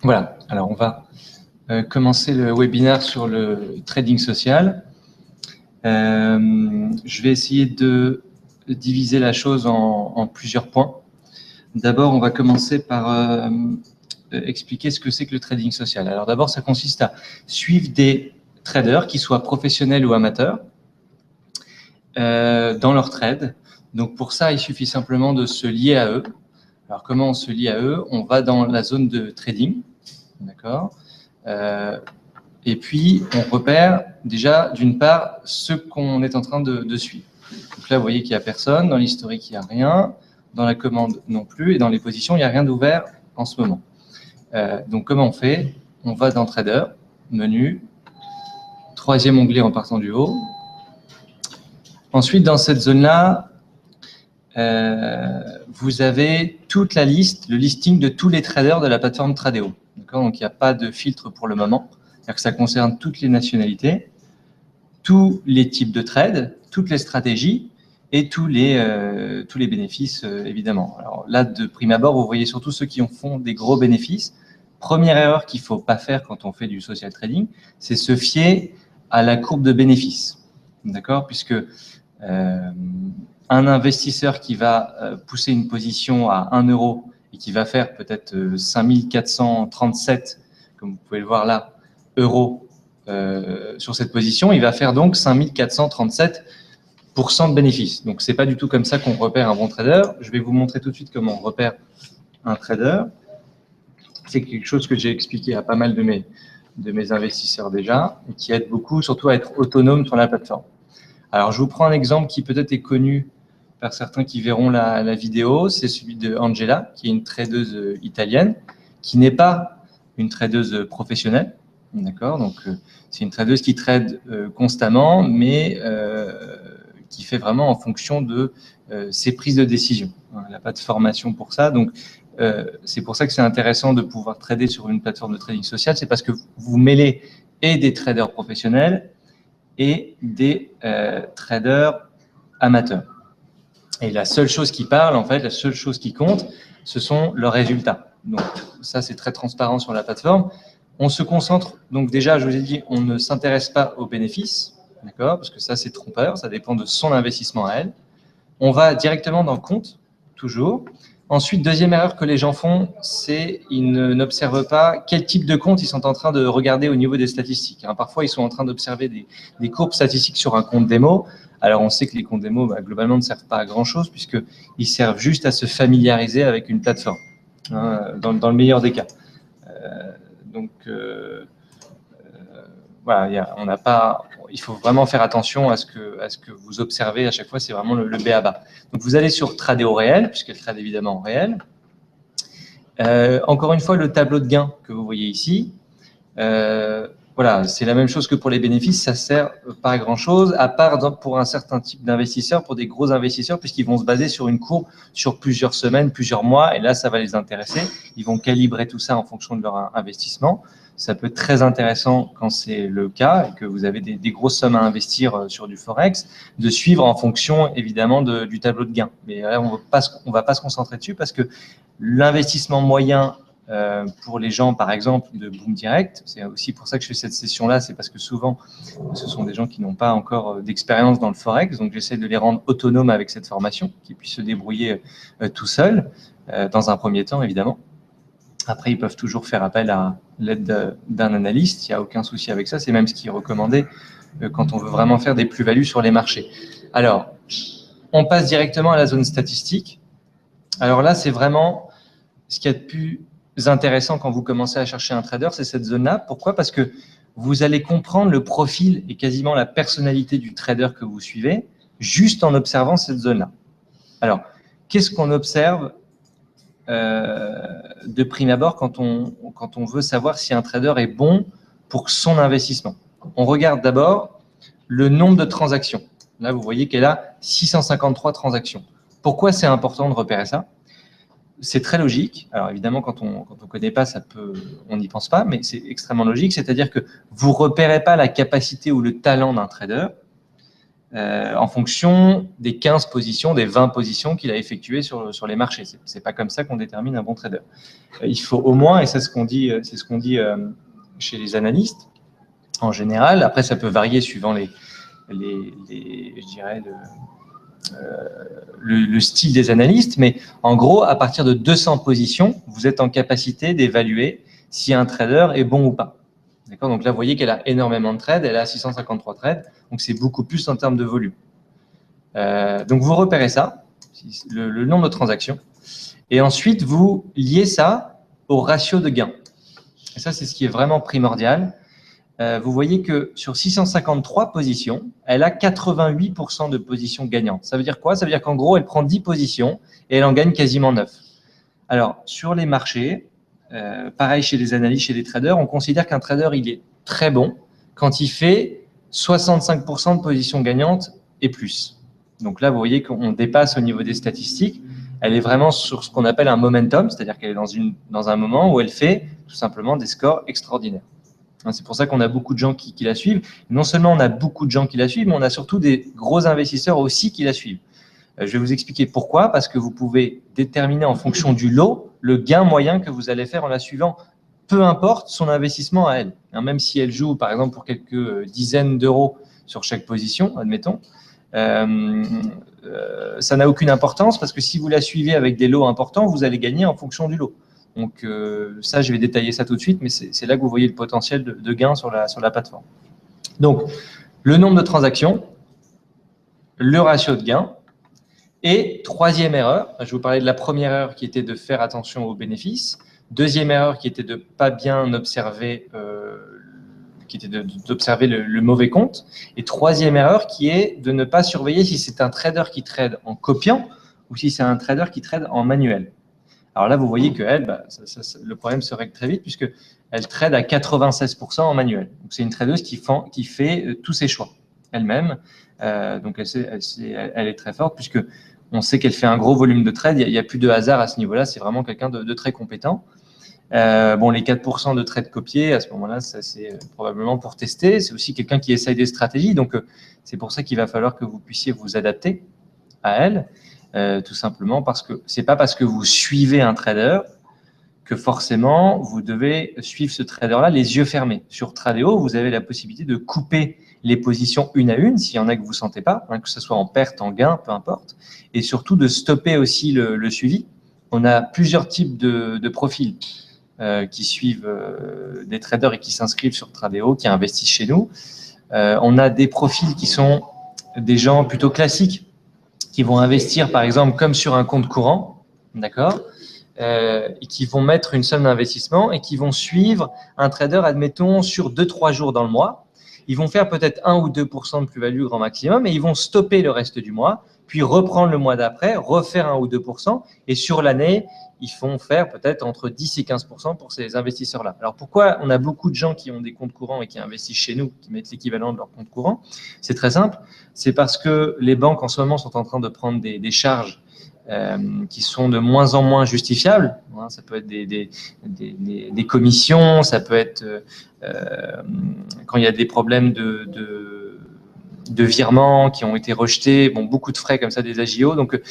Voilà, alors on va commencer le webinaire sur le trading social. Je vais essayer de diviser la chose en plusieurs points. D'abord, on va commencer par expliquer ce que c'est que le trading social. Alors d'abord, ça consiste à suivre des traders, qu'ils soient professionnels ou amateurs, dans leur trade. Donc pour ça, il suffit simplement de se lier à eux. Alors comment on se lie à eux? On va dans la zone de trading, d'accord, et puis on repère déjà d'une part ce qu'on est en train de suivre. Donc là, vous voyez qu'il n'y a personne, dans l'historique il n'y a rien, dans la commande non plus, et dans les positions il n'y a rien d'ouvert en ce moment. Donc comment on fait? On va dans Trader, menu, troisième onglet en partant du haut. Ensuite, dans cette zone-là, vous avez toute la liste, le listing de tous les traders de la plateforme Tradeo. Donc, il n'y a pas de filtre pour le moment. C'est-à-dire que ça concerne toutes les nationalités, tous les types de trades, toutes les stratégies et tous les bénéfices, évidemment. Alors là, de prime abord, vous voyez surtout ceux qui font des gros bénéfices. Première erreur qu'il ne faut pas faire quand on fait du social trading, c'est se fier à la courbe de bénéfices. D'accord? Puisque un investisseur qui va pousser une position à 1 € et qui va faire peut-être 5437, comme vous pouvez le voir là, euros sur cette position, il va faire donc 5437% de bénéfices. Donc, ce n'est pas du tout comme ça qu'on repère un bon trader. Je vais vous montrer tout de suite comment on repère un trader. C'est quelque chose que j'ai expliqué à pas mal de mes investisseurs déjà et qui aide beaucoup, surtout à être autonome sur la plateforme. Alors, je vous prends un exemple qui peut-être est connu par certains qui verront la vidéo. C'est celui de Angela, qui est une tradeuse italienne, qui n'est pas une tradeuse professionnelle. D'accord, donc c'est une tradeuse qui trade constamment, mais qui fait vraiment en fonction de ses prises de décision. Elle n'a pas de formation pour ça, donc c'est pour ça que c'est intéressant de pouvoir trader sur une plateforme de trading social. C'est parce que vous mêlez et des traders professionnels et des traders amateurs. Et la seule chose qui parle, en fait, la seule chose qui compte, ce sont leurs résultats. Donc ça, c'est très transparent sur la plateforme. On se concentre, donc déjà, je vous ai dit, on ne s'intéresse pas aux bénéfices, d'accord, parce que ça, c'est trompeur, ça dépend de son investissement à elle. On va directement dans le compte, toujours. Ensuite, deuxième erreur que les gens font, c'est ils n'observent pas quel type de compte ils sont en train de regarder au niveau des statistiques. Parfois, ils sont en train d'observer des courbes statistiques sur un compte démo. Alors, on sait que les comptes démo, globalement, ne servent pas à grand-chose puisqu'ils servent juste à se familiariser avec une plateforme, dans le meilleur des cas. Voilà, il faut vraiment faire attention à ce que vous observez à chaque fois, c'est vraiment le b.a.-ba. Donc, vous allez sur Tradeo réel, puisqu'elle trade évidemment en réel. Encore une fois, le tableau de gain que vous voyez ici, voilà, c'est la même chose que pour les bénéfices, ça sert pas à grand-chose, à part pour un certain type d'investisseurs, pour des gros investisseurs, puisqu'ils vont se baser sur une courbe sur plusieurs semaines, plusieurs mois, et là, ça va les intéresser. Ils vont calibrer tout ça en fonction de leur investissement. Ça peut être très intéressant quand c'est le cas et que vous avez des grosses sommes à investir sur du Forex, de suivre en fonction, évidemment, du tableau de gain. Mais là, on ne va pas se concentrer dessus parce que l'investissement moyen pour les gens, par exemple, de Boom Direct, c'est aussi pour ça que je fais cette session-là, c'est parce que souvent, ce sont des gens qui n'ont pas encore d'expérience dans le Forex, donc j'essaie de les rendre autonomes avec cette formation, qu'ils puissent se débrouiller tout seuls, dans un premier temps, évidemment. Après, ils peuvent toujours faire appel à l'aide d'un analyste, il n'y a aucun souci avec ça, c'est même ce qui est recommandé quand on veut vraiment faire des plus-values sur les marchés. Alors, on passe directement à la zone statistique. Alors là, c'est vraiment ce qu'il y a de plus intéressant quand vous commencez à chercher un trader, c'est cette zone-là. Pourquoi? Parce que vous allez comprendre le profil et quasiment la personnalité du trader que vous suivez juste en observant cette zone-là. Alors, qu'est-ce qu'on observe de prime abord quand on veut savoir si un trader est bon pour son investissement? On regarde d'abord le nombre de transactions. Là, vous voyez qu'elle a 653 transactions. Pourquoi c'est important de repérer ça? C'est très logique. Alors évidemment, quand on connaît pas, on n'y pense pas, mais c'est extrêmement logique. C'est-à-dire que vous repérez pas la capacité ou le talent d'un trader en fonction des 15 positions, des 20 positions qu'il a effectuées sur les marchés. C'est pas comme ça qu'on détermine un bon trader. Il faut au moins, et c'est ce qu'on dit, chez les analystes en général. Après, ça peut varier suivant je dirais le style des analystes, mais en gros, à partir de 200 positions, vous êtes en capacité d'évaluer si un trader est bon ou pas. D'accord ? Donc là, vous voyez qu'elle a énormément de trades, elle a 653 trades, donc c'est beaucoup plus en termes de volume. Donc vous repérez ça, le nombre de transactions, et ensuite vous liez ça au ratio de gain. Et ça, c'est ce qui est vraiment primordial. Vous voyez que sur 653 positions, elle a 88% de positions gagnantes. Ça veut dire quoi? Ça veut dire qu'en gros, elle prend 10 positions et elle en gagne quasiment 9. Alors, sur les marchés, pareil chez les analystes, chez les traders, on considère qu'un trader, il est très bon quand il fait 65% de positions gagnantes et plus. Donc là, vous voyez qu'on dépasse au niveau des statistiques. Elle est vraiment sur ce qu'on appelle un momentum, c'est-à-dire qu'elle est dans un moment où elle fait tout simplement des scores extraordinaires. C'est pour ça qu'on a beaucoup de gens qui la suivent. Non seulement on a beaucoup de gens qui la suivent, mais on a surtout des gros investisseurs aussi qui la suivent. Je vais vous expliquer pourquoi. Parce que vous pouvez déterminer en fonction du lot le gain moyen que vous allez faire en la suivant, peu importe son investissement à elle. Même si elle joue, par exemple, pour quelques dizaines d'euros sur chaque position, admettons, ça n'a aucune importance parce que si vous la suivez avec des lots importants, vous allez gagner en fonction du lot. Donc ça, je vais détailler ça tout de suite, mais c'est là que vous voyez le potentiel de gain sur la plateforme. Donc, le nombre de transactions, le ratio de gain, et troisième erreur, je vous parlais de la première erreur qui était de faire attention aux bénéfices, deuxième erreur qui était de ne pas bien observer, d'observer le mauvais compte, et troisième erreur qui est de ne pas surveiller si c'est un trader qui trade en copiant ou si c'est un trader qui trade en manuel. Alors là, vous voyez qu'elle, le problème se règle très vite puisqu'elle trade à 96% en manuel. Donc, c'est une tradeuse qui fait tous ses choix elle-même. Donc, elle est très forte puisque on sait qu'elle fait un gros volume de trades. Il n'y a plus de hasard à ce niveau-là. C'est vraiment quelqu'un de très compétent. Les 4% de trades copiés, à ce moment-là, c'est probablement pour tester. C'est aussi quelqu'un qui essaye des stratégies. Donc, c'est pour ça qu'il va falloir que vous puissiez vous adapter à elle. Tout simplement parce que c'est pas parce que vous suivez un trader que forcément vous devez suivre ce trader-là les yeux fermés. Sur Tradeo, vous avez la possibilité de couper les positions une à une, s'il y en a que vous ne sentez pas, que ce soit en perte, en gain, peu importe, et surtout de stopper aussi le suivi. On a plusieurs types de profils qui suivent des traders et qui s'inscrivent sur Tradeo, qui investissent chez nous. On a des profils qui sont des gens plutôt classiques, qui vont investir, par exemple, comme sur un compte courant, d'accord, et qui vont mettre une somme d'investissement et qui vont suivre un trader, admettons, sur 2-3 jours dans le mois. Ils vont faire peut-être 1 ou 2% de plus-value grand maximum et ils vont stopper le reste du mois, puis reprendre le mois d'après, refaire 1 ou 2%, et sur l'année, ils font faire peut-être entre 10 et 15% pour ces investisseurs-là. Alors pourquoi on a beaucoup de gens qui ont des comptes courants et qui investissent chez nous, qui mettent l'équivalent de leur compte courant? C'est très simple, c'est parce que les banques en ce moment sont en train de prendre des charges qui sont de moins en moins justifiables. Ça peut être des commissions, ça peut être quand il y a des problèmes de virements qui ont été rejetés, beaucoup de frais comme ça, des AGO. Donc,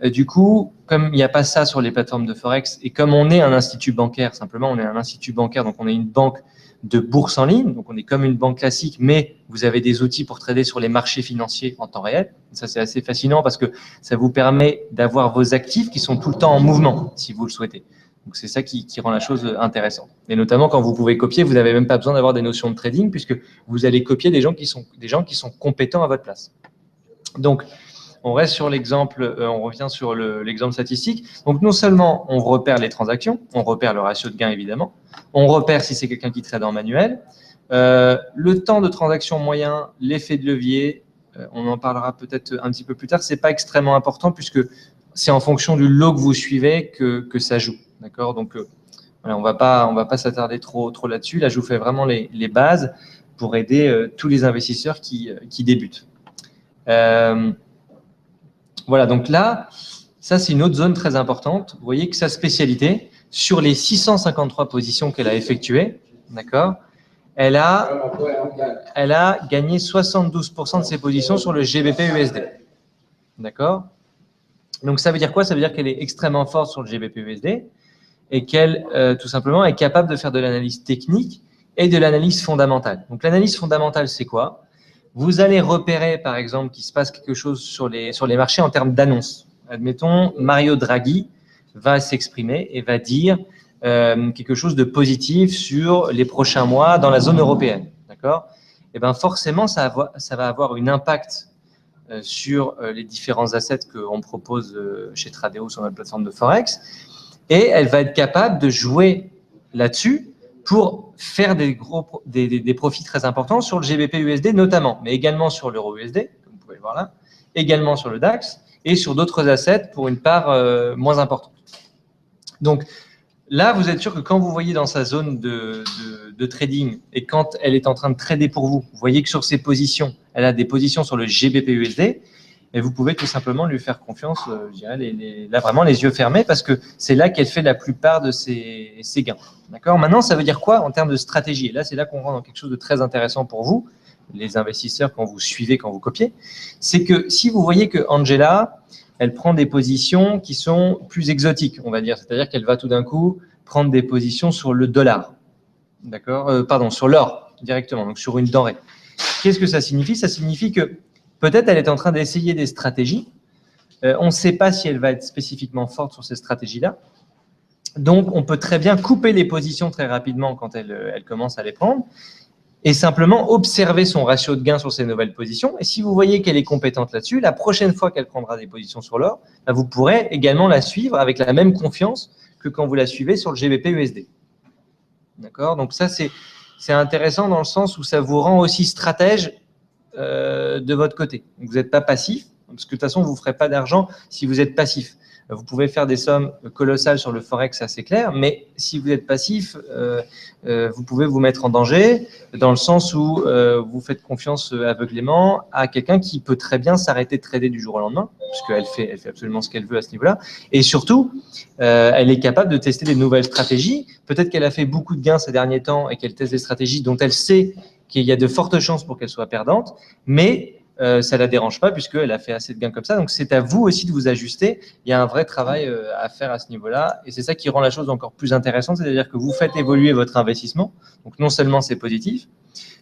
du coup, comme il n'y a pas ça sur les plateformes de Forex, et comme on est un institut bancaire, simplement, on est un institut bancaire, donc on est une banque de bourse en ligne, donc on est comme une banque classique, mais vous avez des outils pour trader sur les marchés financiers en temps réel. Ça, c'est assez fascinant parce que ça vous permet d'avoir vos actifs qui sont tout le temps en mouvement, si vous le souhaitez. Donc, c'est ça qui rend la chose intéressante. Et notamment, quand vous pouvez copier, vous n'avez même pas besoin d'avoir des notions de trading puisque vous allez copier des gens qui sont compétents à votre place. Donc, on reste sur l'exemple, on revient sur l'exemple statistique. Donc, non seulement on repère les transactions, on repère le ratio de gain évidemment, on repère si c'est quelqu'un qui trade en manuel, le temps de transaction moyen, l'effet de levier, on en parlera peut-être un petit peu plus tard, c'est pas extrêmement important puisque c'est en fonction du lot que vous suivez que ça joue. D'accord? Donc, voilà, on va pas s'attarder trop là-dessus. Là, je vous fais vraiment les bases pour aider tous les investisseurs qui débutent. Voilà, donc là, ça, c'est une autre zone très importante. Vous voyez que sa spécialité, sur les 653 positions qu'elle a effectuées, d'accord, elle a elle a gagné 72% de ses positions sur le GBP-USD. D'accord? Donc, ça veut dire quoi? Ça veut dire qu'elle est extrêmement forte sur le GBP-USD et qu'elle, tout simplement, est capable de faire de l'analyse technique et de l'analyse fondamentale. Donc, l'analyse fondamentale, c'est quoi? Vous allez repérer, par exemple, qu'il se passe quelque chose sur les marchés en termes d'annonces. Admettons, Mario Draghi va s'exprimer et va dire quelque chose de positif sur les prochains mois dans la zone européenne. D'accord? Et bien, forcément, ça va avoir un impact sur les différents assets qu'on propose chez Tradeo sur notre plateforme de Forex. Et elle va être capable de jouer là-dessus pour faire des profits très importants sur le GBP-USD notamment, mais également sur l'euro-USD, comme vous pouvez le voir là, également sur le DAX et sur d'autres assets pour une part moins importante. Donc là, vous êtes sûr que quand vous voyez dans sa zone de trading et quand elle est en train de trader pour vous, vous voyez que sur ses positions, elle a des positions sur le GBP-USD, et vous pouvez tout simplement lui faire confiance, je dirais, là vraiment les yeux fermés, parce que c'est là qu'elle fait la plupart de ses gains. D'accord? Maintenant, ça veut dire quoi en termes de stratégie? Et là, c'est là qu'on rentre dans quelque chose de très intéressant pour vous, les investisseurs, quand vous suivez, quand vous copiez. C'est que si vous voyez que Angela, elle prend des positions qui sont plus exotiques, on va dire. C'est-à-dire qu'elle va tout d'un coup prendre des positions sur le dollar. D'accord? Pardon, sur l'or directement, donc sur une denrée. Qu'est-ce que ça signifie? Ça signifie que peut-être elle est en train d'essayer des stratégies. On ne sait pas si elle va être spécifiquement forte sur ces stratégies-là. Donc, on peut très bien couper les positions très rapidement quand elle commence à les prendre et simplement observer son ratio de gain sur ces nouvelles positions. Et si vous voyez qu'elle est compétente là-dessus, la prochaine fois qu'elle prendra des positions sur l'or, vous pourrez également la suivre avec la même confiance que quand vous la suivez sur le GBP-USD. D'accord? Donc ça, c'est intéressant dans le sens où ça vous rend aussi stratège de votre côté. Donc, vous n'êtes pas passif, parce que de toute façon, vous ne ferez pas d'argent si vous êtes passif. Vous pouvez faire des sommes colossales sur le Forex, ça c'est clair, mais si vous êtes passif, vous pouvez vous mettre en danger dans le sens où vous faites confiance aveuglément à quelqu'un qui peut très bien s'arrêter de trader du jour au lendemain, puisqu'elle fait absolument ce qu'elle veut à ce niveau-là. Et surtout, elle est capable de tester des nouvelles stratégies. Peut-être qu'elle a fait beaucoup de gains ces derniers temps et qu'elle teste des stratégies dont elle sait qu'il y a de fortes chances pour qu'elle soit perdante, mais ça ne la dérange pas puisqu'elle a fait assez de gains comme ça. Donc, c'est à vous aussi de vous ajuster. Il y a un vrai travail à faire à ce niveau-là et c'est ça qui rend la chose encore plus intéressante, c'est-à-dire que vous faites évoluer votre investissement. Donc, non seulement c'est positif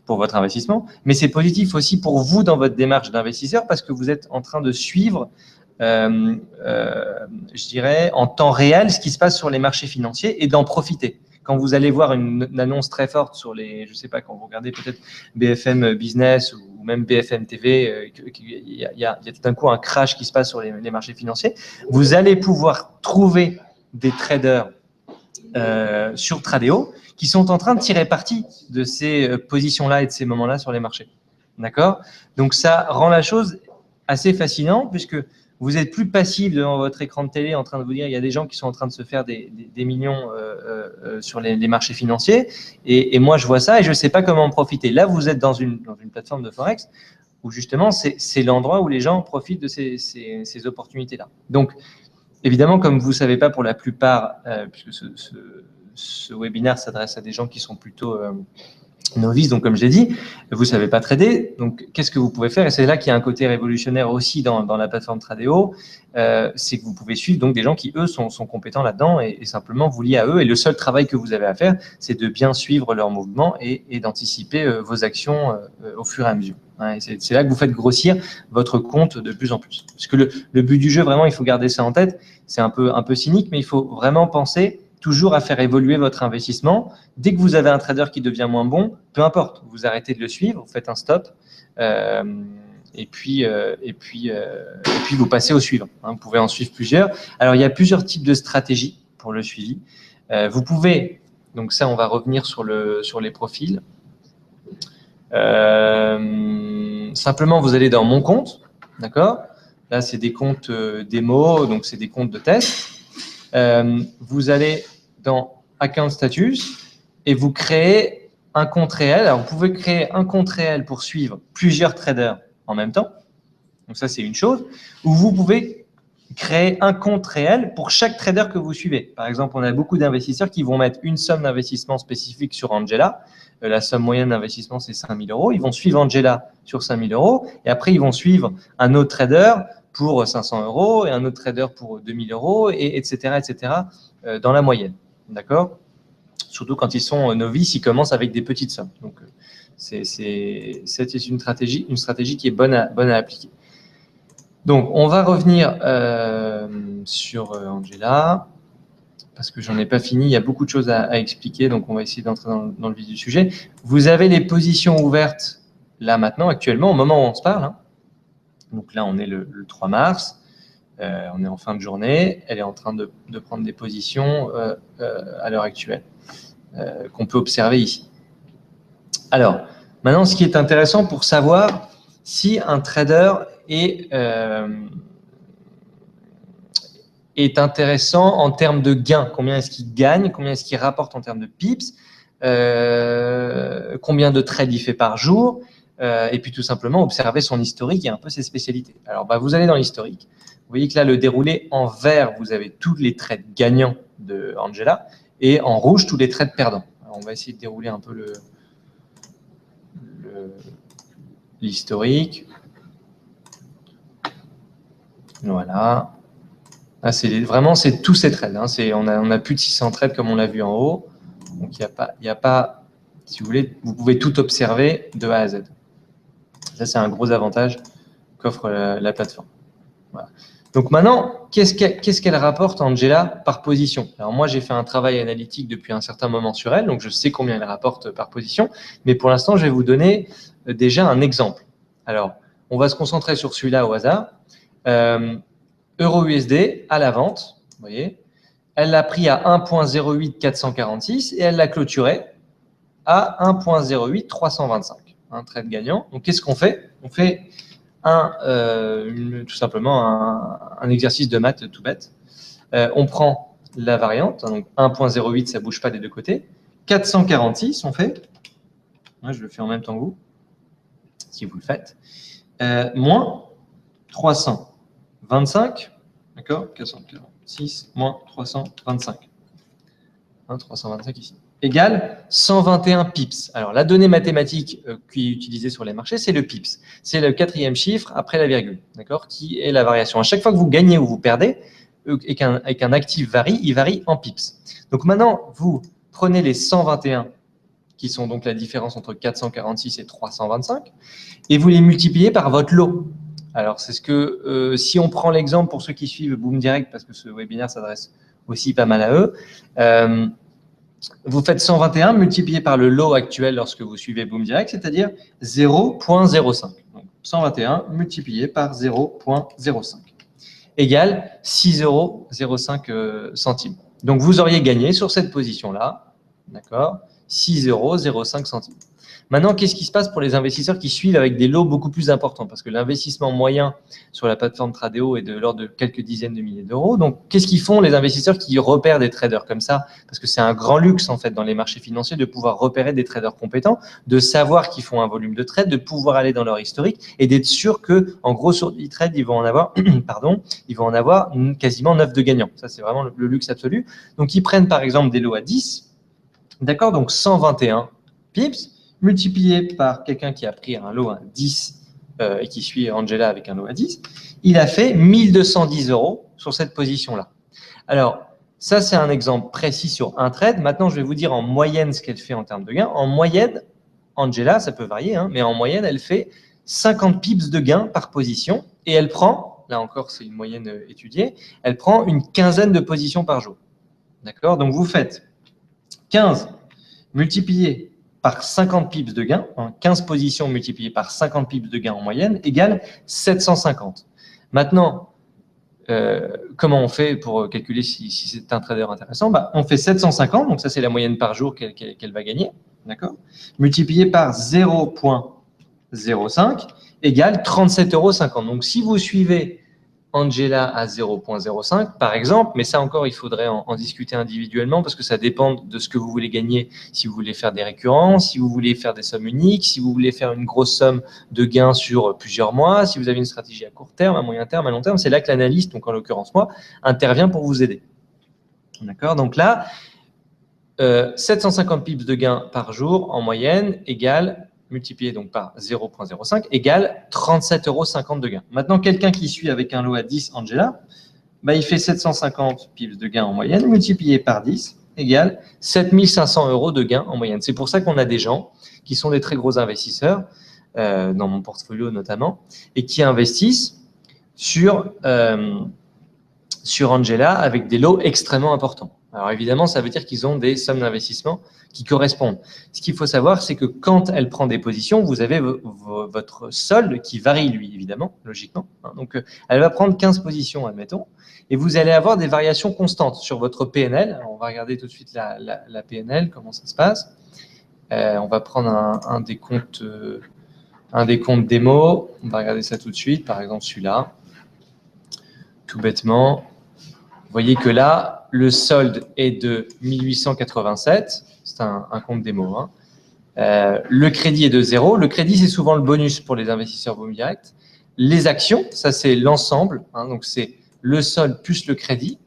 pour votre investissement, mais c'est positif aussi pour vous dans votre démarche d'investisseur parce que vous êtes en train de suivre je dirais, en temps réel ce qui se passe sur les marchés financiers et d'en profiter. Quand vous allez voir une annonce très forte sur les, je sais pas, quand vous regardez peut-être BFM Business ou même BFM TV, il y a tout d'un coup un crash qui se passe sur les marchés financiers, vous allez pouvoir trouver des traders sur Tradeo qui sont en train de tirer parti de ces positions-là et de ces moments-là sur les marchés. D'accord? Donc, ça rend la chose assez fascinante puisque vous êtes plus passif devant votre écran de télé en train de vous dire il y a des gens qui sont en train de se faire des millions sur les marchés financiers et moi je vois ça et je ne sais pas comment en profiter. Là, vous êtes dans une plateforme de Forex où justement c'est l'endroit où les gens profitent de ces opportunités-là. Donc, évidemment, comme vous ne savez pas pour la plupart, puisque ce webinaire s'adresse à des gens qui sont plutôt novices, donc comme je l'ai dit, vous ne savez pas trader, donc qu'est-ce que vous pouvez faire? Et c'est là qu'il y a un côté révolutionnaire aussi dans la plateforme Tradeo, c'est que vous pouvez suivre donc des gens qui, eux, sont compétents là-dedans et simplement vous lier à eux. Et le seul travail que vous avez à faire, c'est de bien suivre leurs mouvements et d'anticiper vos actions au fur et à mesure. Hein, c'est là que vous faites grossir votre compte de plus en plus. Parce que le but du jeu, vraiment, il faut garder ça en tête, c'est un peu cynique, mais il faut vraiment penser toujours à faire évoluer votre investissement. Dès que vous avez un trader qui devient moins bon, peu importe, vous arrêtez de le suivre, vous faites un stop et puis vous passez au suivant. Hein, vous pouvez en suivre plusieurs. Alors, il y a plusieurs types de stratégies pour le suivi. Vous pouvez, donc ça, on va revenir sur les profils. Simplement, vous allez dans Mon compte, d'accord? Là, c'est des comptes démo, donc c'est des comptes de test. Vous allez dans Account Status et vous créez un compte réel. Alors, vous pouvez créer un compte réel pour suivre plusieurs traders en même temps. Donc, ça, c'est une chose. Ou vous pouvez créer un compte réel pour chaque trader que vous suivez. Par exemple, on a beaucoup d'investisseurs qui vont mettre une somme d'investissement spécifique sur Angela. La somme moyenne d'investissement, c'est 5 000 euros. Ils vont suivre Angela sur 5 000 euros et après, ils vont suivre un autre trader pour 500 euros et un autre trader pour 2 000 euros, et etc., dans la moyenne. D'accord? Surtout quand ils sont novices, ils commencent avec des petites sommes. Donc, c'est une stratégie qui est bonne à appliquer. Donc, on va revenir sur Angela, parce que j'en ai pas fini. Il y a beaucoup de choses à expliquer, donc on va essayer d'entrer dans le vif du sujet. Vous avez les positions ouvertes là maintenant, actuellement, au moment où on se parle. Hein. Donc là, on est le 3 mars. On est en fin de journée. Elle est en train de prendre des positions à l'heure actuelle qu'on peut observer ici. Alors, maintenant, ce qui est intéressant pour savoir si un trader est intéressant en termes de gains. Combien est-ce qu'il gagne? Combien est-ce qu'il rapporte en termes de pips? Combien de trades il fait par jour? Et puis tout simplement observer son historique et un peu ses spécialités. Alors, vous allez dans l'historique. Vous voyez que là, le déroulé en vert, vous avez tous les trades gagnants de Angela et en rouge, tous les trades perdants. Alors, on va essayer de dérouler un peu l'historique. Voilà. Là, c'est tous ces trades. Hein. On a plus de 600 trades comme on l'a vu en haut. Donc, il n'y a pas, si vous voulez, vous pouvez tout observer de A à Z. Ça, c'est un gros avantage qu'offre la plateforme. Voilà. Donc maintenant, qu'est-ce qu'elle rapporte, Angela, par position? Alors moi, j'ai fait un travail analytique depuis un certain moment sur elle, donc je sais combien elle rapporte par position. Mais pour l'instant, je vais vous donner déjà un exemple. Alors, on va se concentrer sur celui-là au hasard. Euro-USD à la vente, vous voyez, elle l'a pris à 1.08446 et elle l'a clôturé à 1.08325. Un trade gagnant. Donc, qu'est-ce qu'on fait? On fait tout simplement un exercice de maths tout bête. On prend la variante, donc 1.08, ça ne bouge pas des deux côtés. 446, on fait. Moi, je le fais en même temps que vous, si vous le faites. Moins 325, d'accord, 446 moins 325. 325 ici. Égale 121 pips. Alors, la donnée mathématique qui est utilisée sur les marchés, c'est le pips. C'est le quatrième chiffre après la virgule, d'accord, qui est la variation. À chaque fois que vous gagnez ou vous perdez, et qu'un actif varie, il varie en pips. Donc maintenant, vous prenez les 121, qui sont donc la différence entre 446 et 325, et vous les multipliez par votre lot. Alors, c'est ce que, si on prend l'exemple pour ceux qui suivent Boom Direct, parce que ce webinaire s'adresse aussi pas mal à eux, vous faites 121 multiplié par le lot actuel lorsque vous suivez Boom Direct, c'est-à-dire 0.05. Donc 121 multiplié par 0.05 égale 6,05 €. Donc vous auriez gagné sur cette position-là, d'accord, 6,05 €. Maintenant, qu'est-ce qui se passe pour les investisseurs qui suivent avec des lots beaucoup plus importants? Parce que l'investissement moyen sur la plateforme Tradeo est de l'ordre de quelques dizaines de milliers d'euros. Donc, qu'est-ce qu'ils font les investisseurs qui repèrent des traders comme ça? Parce que c'est un grand luxe, en fait, dans les marchés financiers de pouvoir repérer des traders compétents, de savoir qu'ils font un volume de trade, de pouvoir aller dans leur historique et d'être sûr que, en gros, sur 10 trades, ils vont en avoir, quasiment 9 de gagnants. Ça, c'est vraiment le luxe absolu. Donc, ils prennent, par exemple, des lots à 10. D'accord? Donc, 121 pips multiplié par quelqu'un qui a pris un lot à 10 et qui suit Angela avec un lot à 10, il a fait 1210 € sur cette position-là. Alors, ça, c'est un exemple précis sur un trade. Maintenant, je vais vous dire en moyenne ce qu'elle fait en termes de gains. En moyenne, Angela, ça peut varier, hein, mais en moyenne, elle fait 50 pips de gains par position et elle prend, là encore, c'est une moyenne étudiée, elle prend une quinzaine de positions par jour. D'accord? Donc, vous faites 15 multiplié par 50 pips de gain, 15 positions multipliées par 50 pips de gain en moyenne, égale 750. Maintenant, comment on fait pour calculer si c'est un trader intéressant? On fait 750, donc ça c'est la moyenne par jour qu'elle va gagner, d'accord, multiplié par 0.05 égale 37,50 €. Donc si vous suivez Angela à 0,05 par exemple, mais ça encore, il faudrait en discuter individuellement parce que ça dépend de ce que vous voulez gagner, si vous voulez faire des récurrences, si vous voulez faire des sommes uniques, si vous voulez faire une grosse somme de gains sur plusieurs mois, si vous avez une stratégie à court terme, à moyen terme, à long terme, c'est là que l'analyste, donc en l'occurrence moi, intervient pour vous aider. D'accord? Donc là, 750 pips de gains par jour en moyenne égale, multiplié donc par 0,05, égale 37,50 € de gains. Maintenant, quelqu'un qui suit avec un lot à 10 Angela, bah, il fait 750 pips de gains en moyenne, multiplié par 10, égale 7500 € de gains en moyenne. C'est pour ça qu'on a des gens qui sont des très gros investisseurs, dans mon portfolio notamment, et qui investissent sur Angela avec des lots extrêmement importants. Alors évidemment, ça veut dire qu'ils ont des sommes d'investissement qui correspondent. Ce qu'il faut savoir, c'est que quand elle prend des positions, vous avez votre solde qui varie, lui, évidemment, logiquement. Donc, elle va prendre 15 positions, admettons, et vous allez avoir des variations constantes sur votre PNL. Alors, on va regarder tout de suite la PNL, comment ça se passe. On va prendre un des comptes démo. On va regarder ça tout de suite, par exemple celui-là. Tout bêtement. Vous voyez que là, le solde est de 1887. C'est un compte démo. Hein. Le crédit est de 0. Le crédit, c'est souvent le bonus pour les investisseurs volume direct. Les actions, ça, c'est l'ensemble. Hein, donc, c'est le solde plus le crédit.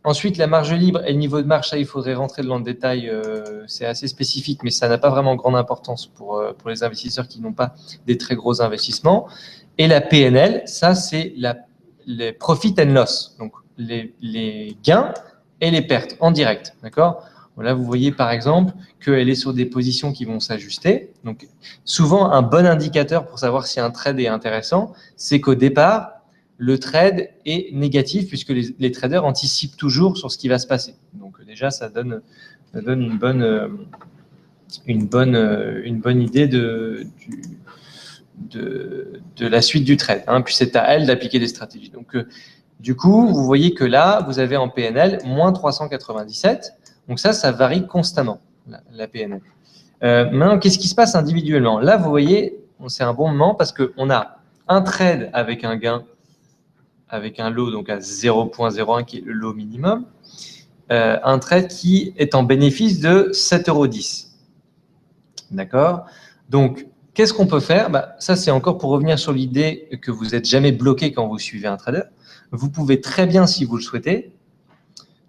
Ensuite, la marge libre et le niveau de marge, ça, il faudrait rentrer dans le détail. C'est assez spécifique, mais ça n'a pas vraiment grande importance pour les investisseurs qui n'ont pas des très gros investissements. Et la PNL, ça, c'est les profit and loss. Donc, les gains et les pertes en direct. D'accord ? Là, vous voyez par exemple qu'elle est sur des positions qui vont s'ajuster. Donc, souvent, un bon indicateur pour savoir si un trade est intéressant, c'est qu'au départ, le trade est négatif puisque les traders anticipent toujours sur ce qui va se passer. Donc, déjà, ça donne une bonne idée de la suite du trade. Hein. Puis, c'est à elle d'appliquer des stratégies. Donc, du coup, vous voyez que là, vous avez en PNL moins 397. Donc ça varie constamment, la PNL. Maintenant, qu'est-ce qui se passe individuellement? Là, vous voyez, c'est un bon moment parce qu'on a un trade avec un gain, avec un lot donc à 0,01 qui est le lot minimum, un trade qui est en bénéfice de 7,10 €. D'accord? Donc, qu'est-ce qu'on peut faire? Ça, c'est encore pour revenir sur l'idée que vous n'êtes jamais bloqué quand vous suivez un trader. Vous pouvez très bien, si vous le souhaitez,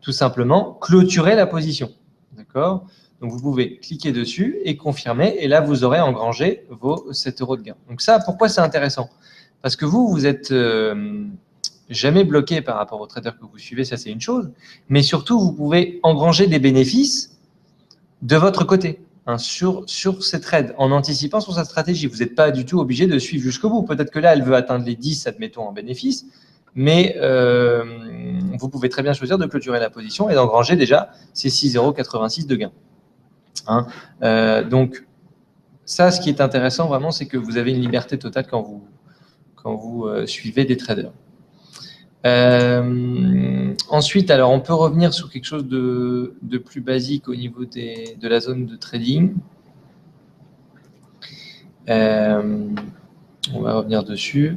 tout simplement clôturer la position. D'accord? Donc, vous pouvez cliquer dessus et confirmer. Et là, vous aurez engrangé vos 7 € de gain. Donc ça, pourquoi c'est intéressant? Parce que vous n'êtes jamais bloqué par rapport au trader que vous suivez. Ça, c'est une chose. Mais surtout, vous pouvez engranger des bénéfices de votre côté. Hein, sur ces trades, en anticipant sur sa stratégie. Vous n'êtes pas du tout obligé de suivre jusqu'au bout. Peut-être que là, elle veut atteindre les 10, admettons, en bénéfice. Mais vous pouvez très bien choisir de clôturer la position et d'engranger déjà ces 6,86 € de gain. Hein, donc, ça, ce qui est intéressant vraiment, c'est que vous avez une liberté totale quand vous suivez des traders. Ensuite, alors, on peut revenir sur quelque chose de plus basique au niveau de la zone de trading. On va revenir dessus.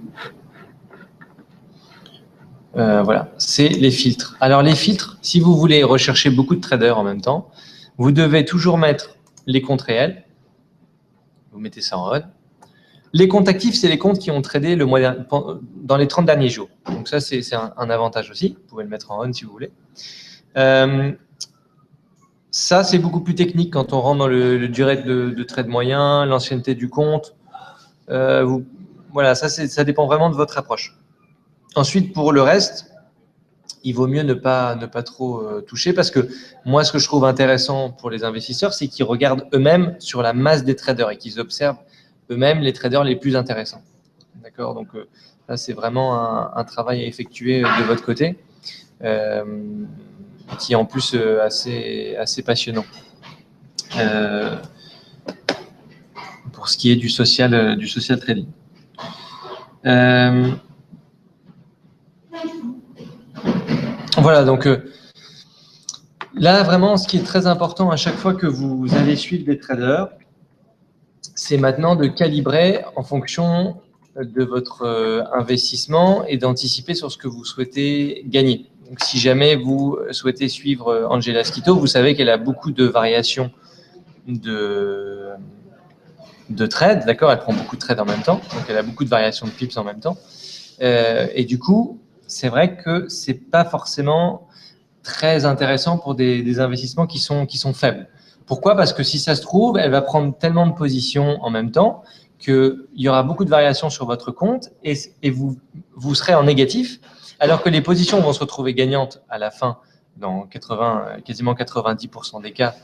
Voilà, c'est les filtres. Alors, les filtres, si vous voulez rechercher beaucoup de traders en même temps, vous devez toujours mettre les comptes réels. Vous mettez ça en on. Les comptes actifs, c'est les comptes qui ont tradé dans les 30 derniers jours. Donc ça, c'est un avantage aussi. Vous pouvez le mettre en on si vous voulez. Ça, c'est beaucoup plus technique quand on rentre dans le durée de trade moyen, l'ancienneté du compte. Voilà, ça dépend vraiment de votre approche. Ensuite, pour le reste, il vaut mieux ne pas trop toucher parce que moi, ce que je trouve intéressant pour les investisseurs, c'est qu'ils regardent eux-mêmes sur la masse des traders et qu'ils observent eux-mêmes les traders les plus intéressants. D'accord? Donc, là, c'est vraiment un travail à effectuer de votre côté qui est en plus assez passionnant. Pour ce qui est du social trading. Voilà, donc là, vraiment, ce qui est très important à chaque fois que vous allez suivre des traders, c'est maintenant de calibrer en fonction de votre investissement et d'anticiper sur ce que vous souhaitez gagner. Donc, si jamais vous souhaitez suivre Angela Scito, vous savez qu'elle a beaucoup de variations de trades, d'accord? Elle prend beaucoup de trades en même temps, donc elle a beaucoup de variations de pips en même temps. Et du coup, c'est vrai que c'est pas forcément très intéressant pour des investissements qui sont faibles. Pourquoi? Parce que si ça se trouve, elle va prendre tellement de positions en même temps qu'il y aura beaucoup de variations sur votre compte et vous serez en négatif, alors que les positions vont se retrouver gagnantes à la fin, dans quasiment 90% des cas,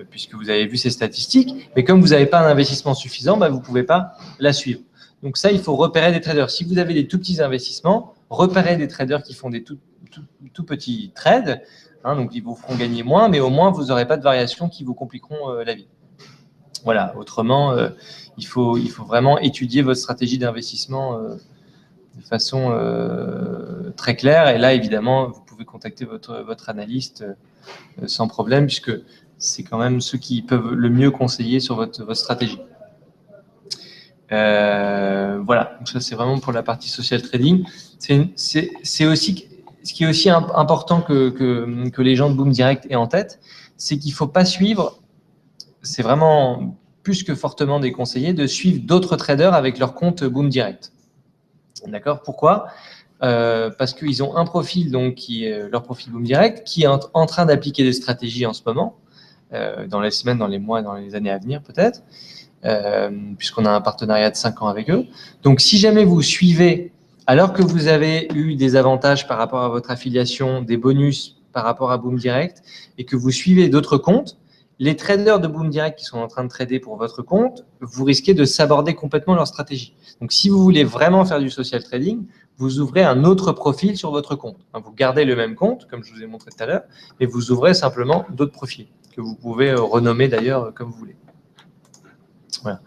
puisque vous avez vu ces statistiques. Mais comme vous n'avez pas un investissement suffisant, vous ne pouvez pas la suivre. Donc ça, il faut repérer des traders. Si vous avez des tout petits investissements, repérez des traders qui font des tout petits trades. Donc ils vous feront gagner moins, mais au moins vous n'aurez pas de variations qui vous compliqueront la vie. Voilà. Autrement, il faut vraiment étudier votre stratégie d'investissement de façon très claire. Et là, évidemment, vous pouvez contacter votre analyste sans problème, puisque c'est quand même ceux qui peuvent le mieux conseiller sur votre stratégie. Voilà, donc ça c'est vraiment pour la partie social trading. C'est aussi ce qui est aussi important que les gens de Boom Direct aient en tête, c'est qu'il ne faut pas suivre, c'est vraiment plus que fortement déconseillé de suivre d'autres traders avec leur compte Boom Direct. D'accord? Pourquoi? Parce qu'ils ont un profil, donc, qui est leur profil Boom Direct, qui est en train d'appliquer des stratégies en ce moment, dans les semaines, dans les mois, dans les années à venir peut-être, puisqu'on a un partenariat de 5 ans avec eux. Donc, si jamais vous suivez, alors que vous avez eu des avantages par rapport à votre affiliation, des bonus par rapport à Boom Direct, et que vous suivez d'autres comptes, les traders de Boom Direct qui sont en train de trader pour votre compte, vous risquez de saborder complètement leur stratégie. Donc, si vous voulez vraiment faire du social trading, vous ouvrez un autre profil sur votre compte. Vous gardez le même compte, comme je vous ai montré tout à l'heure, mais vous ouvrez simplement d'autres profils, que vous pouvez renommer d'ailleurs comme vous voulez. Voilà.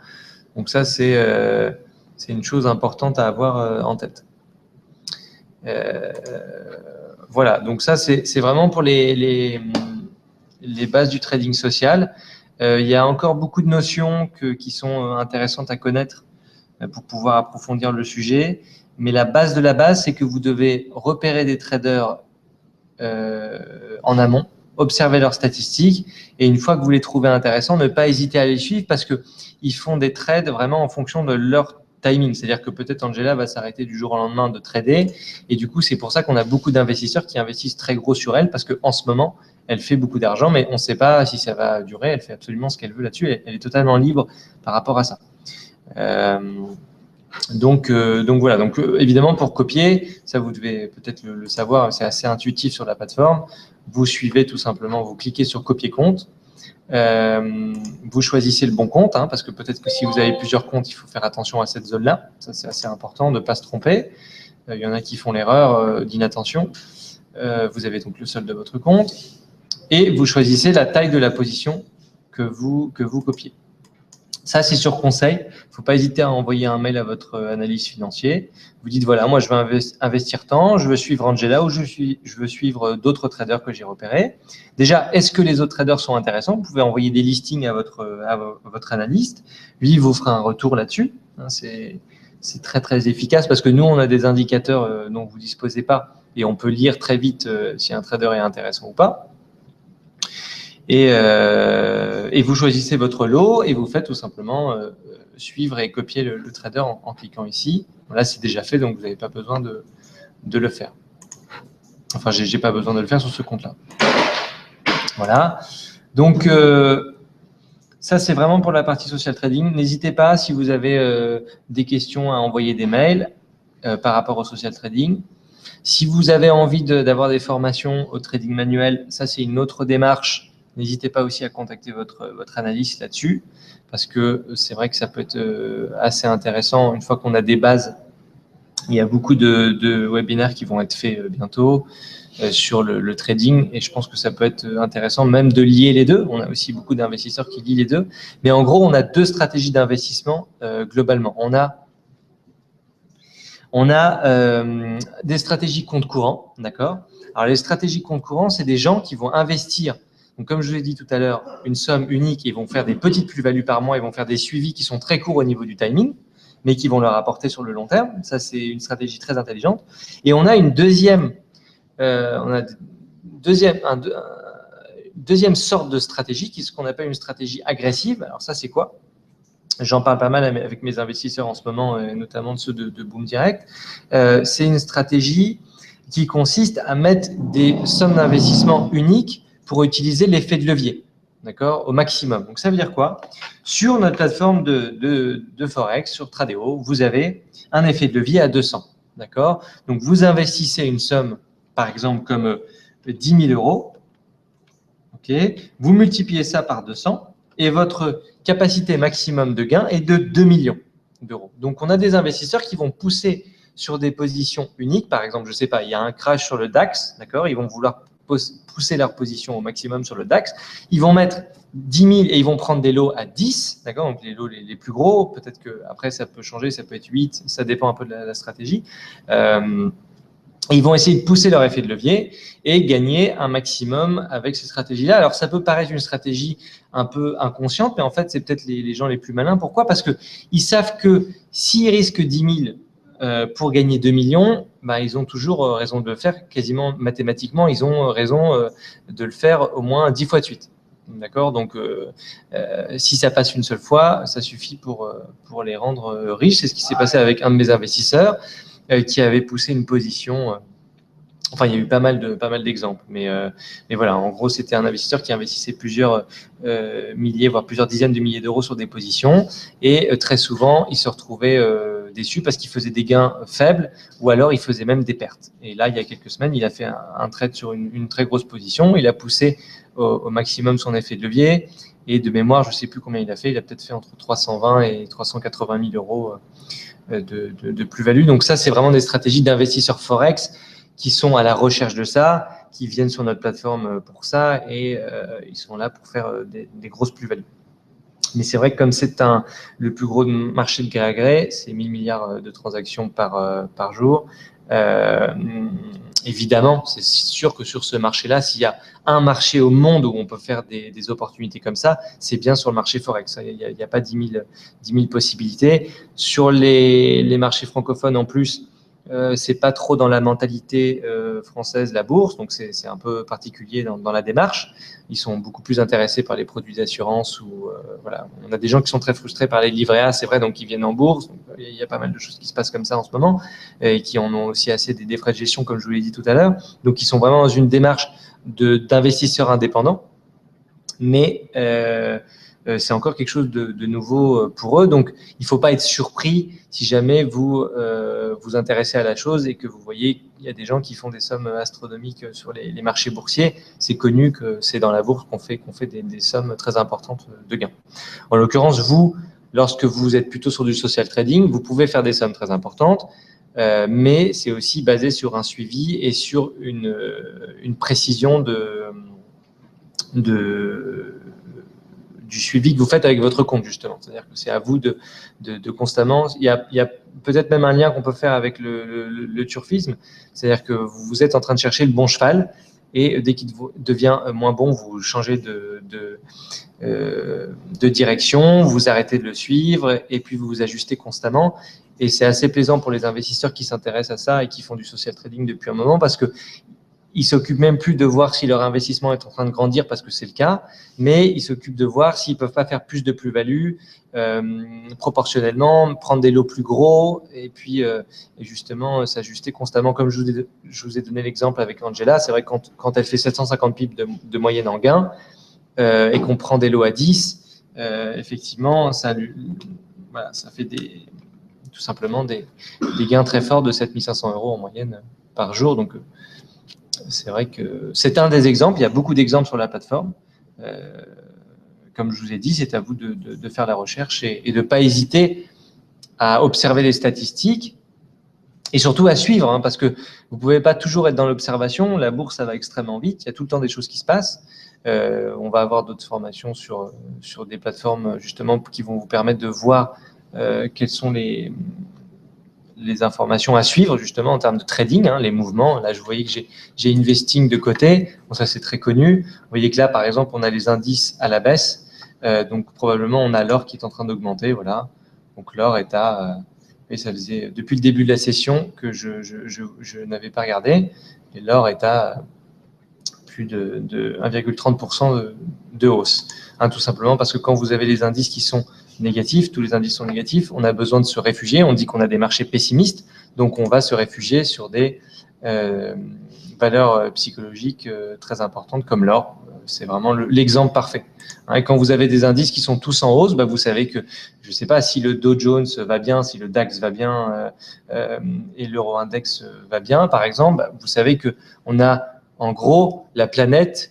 Donc ça, c'est une chose importante à avoir en tête. Voilà, donc ça, c'est vraiment pour les bases du trading social. Il y a encore beaucoup de notions qui sont intéressantes à connaître pour pouvoir approfondir le sujet. Mais la base de la base, c'est que vous devez repérer des traders en amont, observer leurs statistiques, et une fois que vous les trouvez intéressants, ne pas hésiter à les suivre parce qu'ils font des trades vraiment en fonction de leur timing. C'est-à-dire que peut-être Angela va s'arrêter du jour au lendemain de trader, et du coup, c'est pour ça qu'on a beaucoup d'investisseurs qui investissent très gros sur elle, parce qu'en ce moment, elle fait beaucoup d'argent, mais on ne sait pas si ça va durer. Elle fait absolument ce qu'elle veut là-dessus. Elle est totalement libre par rapport à ça. Donc voilà. Donc évidemment, pour copier, ça vous devez peut-être le savoir, c'est assez intuitif sur la plateforme. Vous suivez tout simplement, vous cliquez sur copier compte. Vous choisissez le bon compte, parce que peut-être que si vous avez plusieurs comptes, il faut faire attention à cette zone-là. Ça, c'est assez important de ne pas se tromper. Il y en a qui font l'erreur d'inattention. Vous avez donc le solde de votre compte et vous choisissez la taille de la position que vous copiez. Ça, c'est sur conseil. Il ne faut pas hésiter à envoyer un mail à votre analyste financier. Vous dites, voilà, moi, je veux investir tant, je veux suivre Angela ou je veux suivre d'autres traders que j'ai repérés. Déjà, est-ce que les autres traders sont intéressants? Vous pouvez envoyer des listings à votre analyste. Lui, il vous fera un retour là-dessus. C'est très, très efficace parce que nous, on a des indicateurs dont vous ne disposez pas et on peut lire très vite si un trader est intéressant ou pas. Et vous choisissez votre lot et vous faites tout simplement suivre et copier le trader en cliquant ici. Là, c'est déjà fait, donc vous n'avez pas besoin de le faire. Enfin, j'ai pas besoin de le faire sur ce compte-là. Voilà. Donc, ça, c'est vraiment pour la partie social trading. N'hésitez pas, si vous avez des questions, à envoyer des mails par rapport au social trading. Si vous avez envie d'avoir des formations au trading manuel, ça, c'est une autre démarche. N'hésitez pas aussi à contacter votre analyste là-dessus, parce que c'est vrai que ça peut être assez intéressant. Une fois qu'on a des bases, il y a beaucoup de webinaires qui vont être faits bientôt sur le trading, et je pense que ça peut être intéressant même de lier les deux. On a aussi beaucoup d'investisseurs qui lient les deux. Mais en gros, on a deux stratégies d'investissement globalement. On a des stratégies compte courant, d'accord? Alors, les stratégies compte courant, c'est des gens qui vont investir. Donc, comme je vous l'ai dit tout à l'heure, une somme unique, ils vont faire des petites plus-values par mois, ils vont faire des suivis qui sont très courts au niveau du timing, mais qui vont leur apporter sur le long terme. Ça, c'est une stratégie très intelligente. Et on a une deuxième sorte de stratégie qui est ce qu'on appelle une stratégie agressive. Alors ça, c'est quoi? J'en parle pas mal avec mes investisseurs en ce moment, notamment ceux de Boom Direct. C'est une stratégie qui consiste à mettre des sommes d'investissement uniques pour utiliser l'effet de levier, d'accord, au maximum. Donc ça veut dire quoi? Sur notre plateforme de Forex, sur Tradeo, vous avez un effet de levier à 200, d'accord? Donc vous investissez une somme, par exemple comme 10 000 euros, ok? Vous multipliez ça par 200 et votre capacité maximum de gain est de 2 millions d'euros. Donc on a des investisseurs qui vont pousser sur des positions uniques. Par exemple, je ne sais pas, il y a un crash sur le DAX, d'accord? Ils vont vouloir pousser leur position au maximum sur le DAX. Ils vont mettre 10 000 et ils vont prendre des lots à 10, d'accord? Donc les lots les plus gros, peut-être qu'après ça peut changer, ça peut être 8, ça dépend un peu de la stratégie. Ils vont essayer de pousser leur effet de levier et gagner un maximum avec ces stratégies-là. Alors, ça peut paraître une stratégie un peu inconsciente, mais en fait, c'est peut-être les gens les plus malins. Pourquoi? Parce qu'ils savent que s'ils risquent 10 000 pour gagner 2 millions, bah, ils ont toujours raison de le faire. Quasiment mathématiquement, ils ont raison de le faire au moins 10 fois de suite. D'accord? Donc, si ça passe une seule fois, ça suffit pour les rendre riches. C'est ce qui s'est passé avec un de mes investisseurs qui avait poussé une position. Enfin, il y a eu pas mal d'exemples, mais voilà, en gros, c'était un investisseur qui investissait plusieurs milliers, voire plusieurs dizaines de milliers d'euros sur des positions, et très souvent, il se retrouvait déçu parce qu'il faisait des gains faibles, ou alors il faisait même des pertes. Et là, il y a quelques semaines, il a fait un trade sur une très grosse position, il a poussé au maximum son effet de levier, et de mémoire, je ne sais plus combien il a fait, il a peut-être fait entre 320 et 380 000 euros de plus-value. Donc ça, c'est vraiment des stratégies d'investisseurs Forex qui sont à la recherche de ça, qui viennent sur notre plateforme pour ça, et ils sont là pour faire des grosses plus-values. Mais c'est vrai que comme c'est le plus gros marché de gré à gré, c'est 1000 milliards de transactions par jour. Évidemment, c'est sûr que sur ce marché-là, s'il y a un marché au monde où on peut faire des opportunités comme ça, c'est bien sur le marché Forex. Il n'y a pas 10 000 possibilités. Sur les marchés francophones, en plus, c'est pas trop dans la mentalité française, la bourse, donc c'est un peu particulier dans la démarche. Ils sont beaucoup plus intéressés par les produits d'assurance ou voilà. On a des gens qui sont très frustrés par les livrets A, c'est vrai, donc ils viennent en bourse. Donc, il y a pas mal de choses qui se passent comme ça en ce moment et qui en ont aussi assez des frais de gestion, comme je vous l'ai dit tout à l'heure. Donc, ils sont vraiment dans une démarche d'investisseurs indépendants, mais c'est encore quelque chose de nouveau pour eux. Donc, il ne faut pas être surpris si jamais vous vous intéressez à la chose et que vous voyez qu'il y a des gens qui font des sommes astronomiques sur les marchés boursiers. C'est connu que c'est dans la bourse qu'on fait des sommes très importantes de gains. En l'occurrence, vous, lorsque vous êtes plutôt sur du social trading, vous pouvez faire des sommes très importantes, mais c'est aussi basé sur un suivi et sur une précision du suivi que vous faites avec votre compte, justement. C'est-à-dire que c'est à vous de constamment… Il y a peut-être même un lien qu'on peut faire avec le turfisme, c'est-à-dire que vous êtes en train de chercher le bon cheval et dès qu'il devient moins bon, vous changez de direction, vous arrêtez de le suivre et puis vous vous ajustez constamment. Et c'est assez plaisant pour les investisseurs qui s'intéressent à ça et qui font du social trading depuis un moment parce que ils s'occupent même plus de voir si leur investissement est en train de grandir parce que c'est le cas, mais ils s'occupent de voir s'ils peuvent pas faire plus de plus-value proportionnellement, prendre des lots plus gros et puis et justement s'ajuster constamment. Comme je vous ai donné l'exemple avec Angela, c'est vrai que quand elle fait 750 pips de moyenne en gain et qu'on prend des lots à 10, effectivement, ça fait tout simplement des gains très forts de 7 500 € en moyenne par jour. Donc, c'est vrai que c'est un des exemples. Il y a beaucoup d'exemples sur la plateforme. Comme je vous ai dit, c'est à vous de faire la recherche et de ne pas hésiter à observer les statistiques et surtout à suivre, hein, parce que vous ne pouvez pas toujours être dans l'observation. La bourse, ça va extrêmement vite. Il y a tout le temps des choses qui se passent. On va avoir d'autres formations sur des plateformes justement qui vont vous permettre de voir quelles sont les informations à suivre justement en termes de trading, hein, les mouvements. Là, je voyais que j'ai investing de côté. Bon, ça, c'est très connu. Vous voyez que là, par exemple, on a les indices à la baisse. Donc, probablement, on a l'or qui est en train d'augmenter. Voilà. Donc, l'or est à Et ça faisait depuis le début de la session que je n'avais pas regardé. Et l'or est à plus de 1,30% de hausse. Hein, tout simplement parce que quand vous avez les indices qui sont négatifs, tous les indices sont négatifs, on a besoin de se réfugier. On dit qu'on a des marchés pessimistes, donc on va se réfugier sur des valeurs psychologiques très importantes comme l'or. C'est vraiment l'exemple parfait. Hein, quand vous avez des indices qui sont tous en hausse, bah, vous savez que, je ne sais pas, si le Dow Jones va bien, si le DAX va bien et l'Euro-Index va bien, par exemple, bah, vous savez qu'on a en gros la planète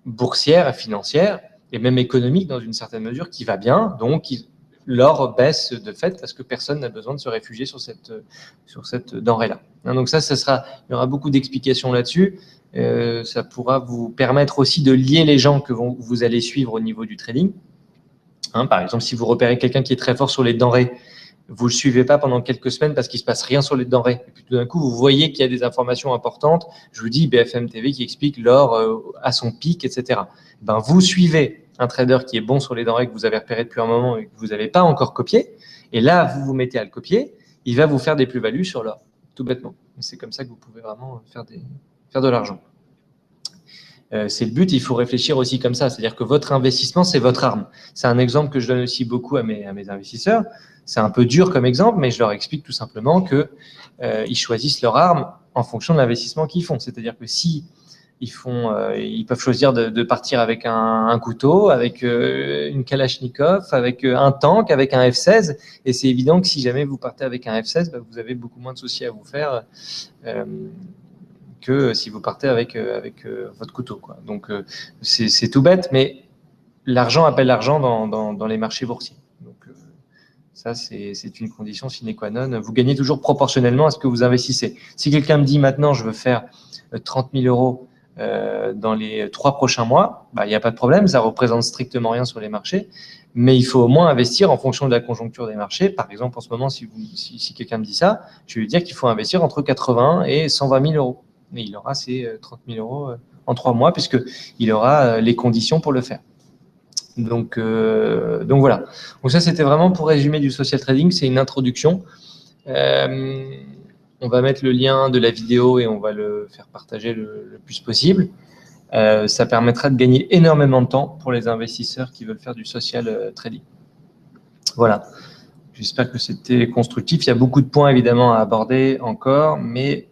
boursière et financière et même économique dans une certaine mesure qui va bien, donc l'or baisse de fait parce que personne n'a besoin de se réfugier sur cette denrée-là. Donc ça sera, il y aura beaucoup d'explications là-dessus. Ça pourra vous permettre aussi de lier les gens que vous allez suivre au niveau du trading. Hein, par exemple, si vous repérez quelqu'un qui est très fort sur les denrées, vous ne le suivez pas pendant quelques semaines parce qu'il ne se passe rien sur les denrées. Et puis tout d'un coup, vous voyez qu'il y a des informations importantes. Je vous dis, BFM TV qui explique l'or à son pic, etc. Ben, vous suivez un trader qui est bon sur les denrées que vous avez repéré depuis un moment et que vous n'avez pas encore copié. Et là, vous vous mettez à le copier. Il va vous faire des plus-values sur l'or, tout bêtement. C'est comme ça que vous pouvez vraiment faire de l'argent. C'est le but, il faut réfléchir aussi comme ça. C'est-à-dire que votre investissement, c'est votre arme. C'est un exemple que je donne aussi beaucoup à mes investisseurs. C'est un peu dur comme exemple, mais je leur explique tout simplement qu'ils choisissent leur arme en fonction de l'investissement qu'ils font. C'est-à-dire que si ils peuvent choisir de partir avec un couteau, avec une Kalachnikov, avec un tank, avec un F-16. Et c'est évident que si jamais vous partez avec un F-16, bah, vous avez beaucoup moins de soucis à vous faire que si vous partez avec votre couteau, quoi. Donc, c'est tout bête, mais l'argent appelle l'argent dans les marchés boursiers. Donc, ça, c'est une condition sine qua non. Vous gagnez toujours proportionnellement à ce que vous investissez. Si quelqu'un me dit maintenant, je veux faire 30 000 euros dans les 3 prochains mois, bah, il n'y a pas de problème, ça représente strictement rien sur les marchés, mais il faut au moins investir en fonction de la conjoncture des marchés. Par exemple, en ce moment, si quelqu'un me dit ça, je vais lui dire qu'il faut investir entre 80 et 120 000 euros. Mais il aura ces 30 000 euros en 3 mois, puisqu'il aura les conditions pour le faire. Donc voilà. Donc ça, c'était vraiment pour résumer du social trading. C'est une introduction. On va mettre le lien de la vidéo et on va le faire partager le plus possible. Ça permettra de gagner énormément de temps pour les investisseurs qui veulent faire du social trading. Voilà. J'espère que c'était constructif. Il y a beaucoup de points évidemment à aborder encore, mais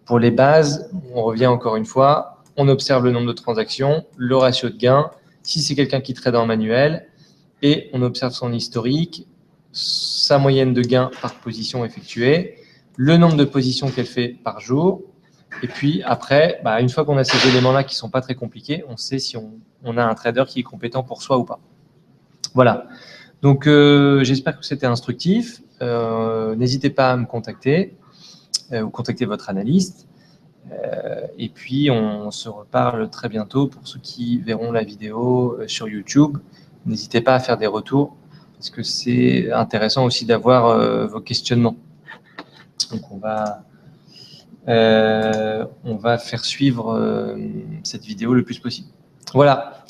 pour les bases, on revient encore une fois, on observe le nombre de transactions, le ratio de gain, si c'est quelqu'un qui trade en manuel, et on observe son historique, sa moyenne de gain par position effectuée, le nombre de positions qu'elle fait par jour, et puis après, bah, une fois qu'on a ces éléments-là qui ne sont pas très compliqués, on sait si on a un trader qui est compétent pour soi ou pas. Voilà. Donc, j'espère que c'était instructif. N'hésitez pas à me contacter ou contacter votre analyste. Et puis, on se reparle très bientôt pour ceux qui verront la vidéo sur YouTube. N'hésitez pas à faire des retours parce que c'est intéressant aussi d'avoir vos questionnements. Donc, on va faire suivre cette vidéo le plus possible. Voilà.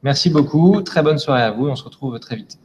Merci beaucoup. Très bonne soirée à vous. On se retrouve très vite.